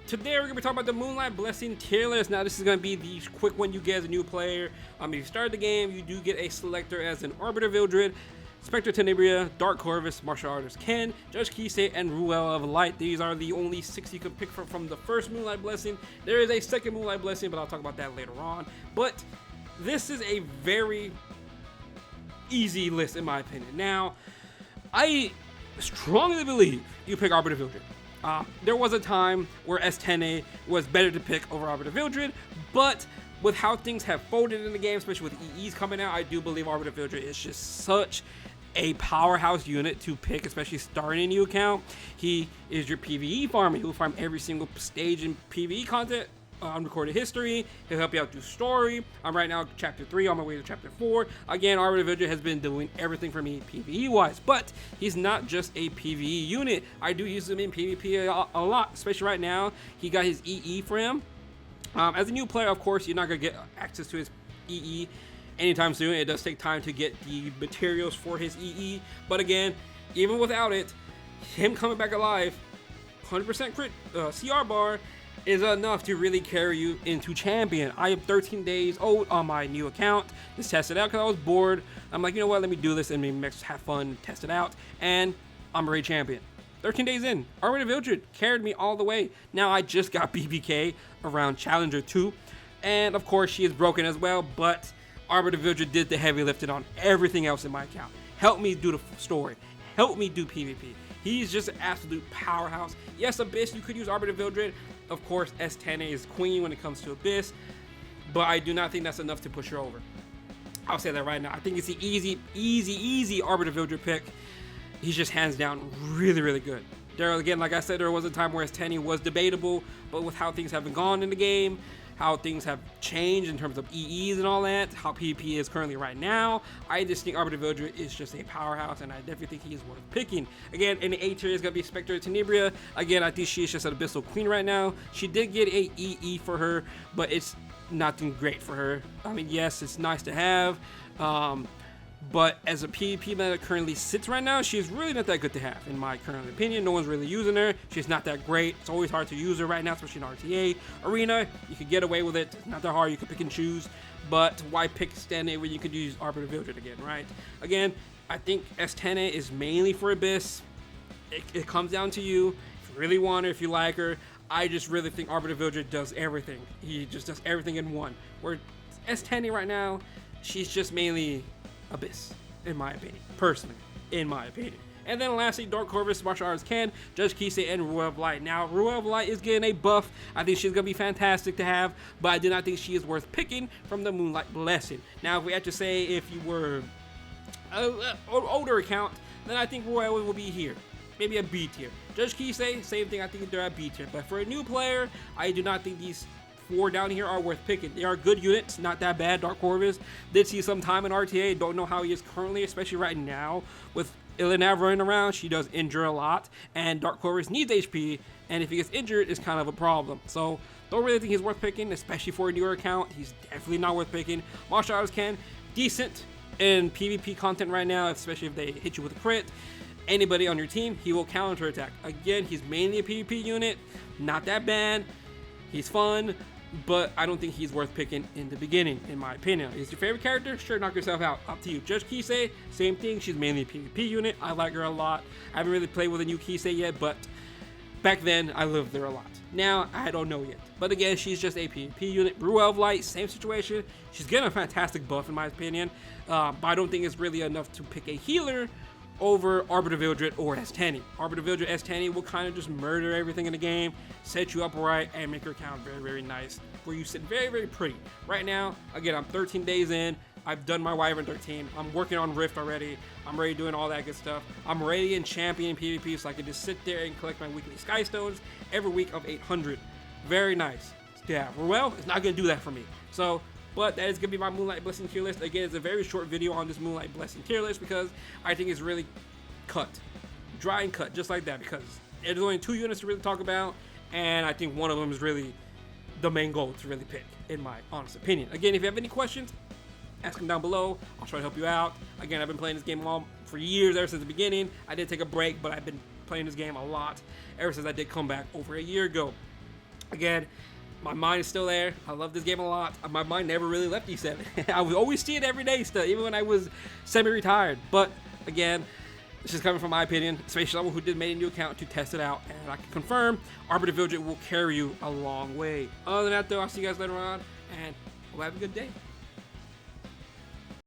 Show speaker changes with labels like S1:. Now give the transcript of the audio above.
S1: Today we're going to be talking about the Moonlight Blessing tier list. Now this is going to be the quick one you get as a new player. If you start the game, you do get a selector as an Arbiter Vildred, Spectre Tenebria, Dark Corvus, Martial Artist Ken, Judge Kisei, and Ruel of Light. These are the only 6 you can pick from the first Moonlight Blessing. There is a second Moonlight Blessing, but I'll talk about that later on. But this is a very easy list in my opinion. Now, I strongly believe you pick Arbiter Vildred. There was a time where S10A was better to pick over Arbiter Vildred, but with how things have folded in the game, especially with EEs coming out, I do believe Arbiter Vildred is just such a powerhouse unit to pick, especially starting a new account. He is your PvE farmer. He will farm every single stage in PvE content. Unrecorded history. He'll help you out through story. I'm right now chapter 3 on my way to chapter 4. Again, Arbiter Vildred has been doing everything for me PvE wise, but he's not just a PvE unit. I do use him in PvP a lot, especially right now. He got his EE for him. As a new player, of course, you're not going to get access to his EE anytime soon. It does take time to get the materials for his EE, but again, even without it, him coming back alive, 100% crit CR bar, is enough to really carry you into champion. I am 13 days old on my new account. Just test it out because I was bored. I'm like, you know what, let me do this and maybe have fun, test it out, and I'm already champion. 13 days in, Arbiter Vildred carried me all the way. Now I just got BBK around Challenger 2, and of course she is broken as well, but Arbiter Vildred did the heavy lifting on everything else in my account. Help me do the story, help me do PvP. He's just an absolute powerhouse. Yes, Abyss, you could use Arbiter Vildred. Of course, S10A is queen when it comes to Abyss, but I do not think that's enough to push her over. I'll say that right now. I think it's the easy Arbiter Vildred pick. He's just hands down really good. There again, like I said, there was a time where S10A was debatable, but with how things have been gone in the game, how things have changed in terms of EEs and all that, how PvP is currently right now, I just think Arbiter Vildred is just a powerhouse, and I definitely think he is worth picking. Again, in the A tier is going to be Spectre Tenebria. Again, I think she is just an Abyssal Queen right now. She did get a EE for her, but it's nothing great for her. I mean, yes, it's nice to have, but as a PvP meta currently sits right now, she's really not that good to have, in my current opinion. No one's really using her. She's not that great. It's always hard to use her right now, especially in RTA. Arena, you could get away with it. It's not that hard. You can pick and choose. But why pick Stanley when you could use Arbiter Vildred again, right? Again, I think S10A is mainly for Abyss. It comes down to you. If you really want her, if you like her. I just really think Arbiter Vildred does everything. He just does everything in one. Where S10A right now, she's just mainly Abyss, in my opinion, personally, in my opinion. And then lastly, Dark Corvus, Martial Arts Ken, Judge Kisei, and Ruel of Light. Now, Ruel of Light is getting a buff. I think she's going to be fantastic to have, but I do not think she is worth picking from the Moonlight Blessing. Now, if we had to say if you were an older account, then I think Ruel will be here. Maybe a B tier. Judge Kisei, same thing, I think they're at B tier. But for a new player, I do not think these 4 down here are worth picking. They are good units, not that bad. Dark Corvus did see some time in RTA. Don't know how he is currently, especially right now with Ilinav running around. She does injure a lot, and Dark Corvus needs HP, and if he gets injured, it's kind of a problem. So don't really think he's worth picking, especially for a newer account. He's definitely not worth picking. Martial Arts Ken, decent in PvP content right now, especially if they hit you with a crit. Anybody on your team, he will counter attack. Again, he's mainly a PvP unit, not that bad. He's fun, but I don't think he's worth picking in the beginning, in my opinion. Is your favorite character? Sure, knock yourself out. Up to you. Judge Kisei, same thing. She's mainly a PvP unit. I like her a lot. I haven't really played with a new Kisei yet, but back then, I loved her a lot. Now, I don't know yet. But again, she's just a PvP unit. Ruel of Light, same situation. She's getting a fantastic buff, in my opinion, but I don't think it's really enough to pick a healer over Arbiter Vildred or S10A. Arbiter Vildred S10A will kind of just murder everything in the game, set you up right, and make your account very nice, where you sit very pretty. Right now, again, I'm 13 days in. I've done my Wyvern 13. I'm working on Rift already. I'm already doing all that good stuff. I'm ready in Champion PvP, so I can just sit there and collect my weekly Sky Stones every week of 800. Very nice. Yeah, Ruel is not going to do that for me. So, but that is going to be my Moonlight Blessing tier list. Again, it's a very short video on this Moonlight Blessing tier list because I think it's really cut. Dry and cut, just like that, because there's only 2 units to really talk about, and I think one of them is really the main goal to really pick, in my honest opinion. Again, if you have any questions, ask them down below. I'll try to help you out. Again, I've been playing this game for years, ever since the beginning. I did take a break, but I've been playing this game a lot ever since I did come back over a year ago. Again, my mind is still there. I love this game a lot. My mind never really left E7. I would always see it every day still, even when I was semi-retired. But again, this is coming from my opinion, especially someone who did make a new account to test it out. And I can confirm, Arbiter Vildred will carry you a long way. Other than that though, I'll see you guys later on, and we'll have a good day.